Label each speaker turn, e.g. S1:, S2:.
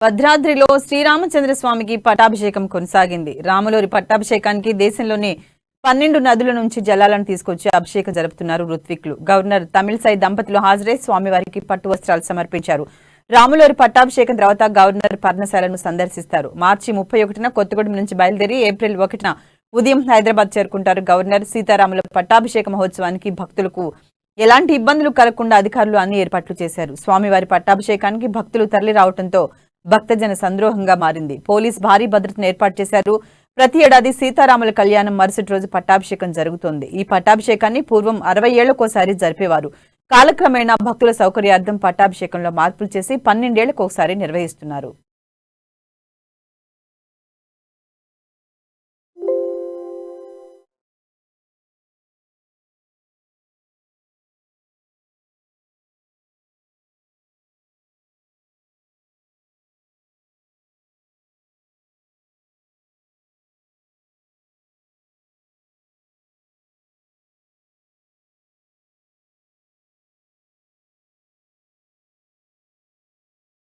S1: భద్రాద్రిలో శ్రీరామచంద్ర స్వామికి పట్టాభిషేకం కొనసాగింది. రాములూరి పట్టాభిషేకానికి దేశంలోని 12 నదుల నుంచి జలాలను తీసుకొచ్చి అభిషేకం జరుపుతున్నారు ఋత్విక్లు. గవర్నర్ తమిళసై దంపతులు హాజరై స్వామివారికి పట్టు వస్త్రాలు సమర్పించారు. రాములూరి పట్టాభిషేకం తర్వాత గవర్నర్ పర్ణశాలను సందర్శిస్తారు. మార్చి 31న కొత్తగూడెం నుంచి బయలుదేరి ఏప్రిల్ 1న ఉదయం హైదరాబాద్ చేరుకుంటారు. గవర్నర్ సీతారాముల పట్టాభిషేక మహోత్సవానికి భక్తులకు ఎలాంటి ఇబ్బందులు కలగకుండా అధికారులు అన్ని ఏర్పాట్లు చేశారు. స్వామివారి పట్టాభిషేకానికి భక్తులు తరలి రావడంతో భక్తజన సంద్రోహంగా మారింది. పోలీస్ భారీ భద్రతను ఏర్పాటు చేశారు. ప్రతి ఏడాది సీతారాముల కళ్యాణం మరుసటి రోజు పట్టాభిషేకం జరుగుతోంది. ఈ పట్టాభిషేకాన్ని పూర్వం 60 ఏళ్లకోసారి జరిపేవారు. కాలక్రమేణా భక్తుల సౌకర్యార్థం పట్టాభిషేకంలో మార్పులు చేసి 12 ఏళ్లకోసారి నిర్వహిస్తున్నారు.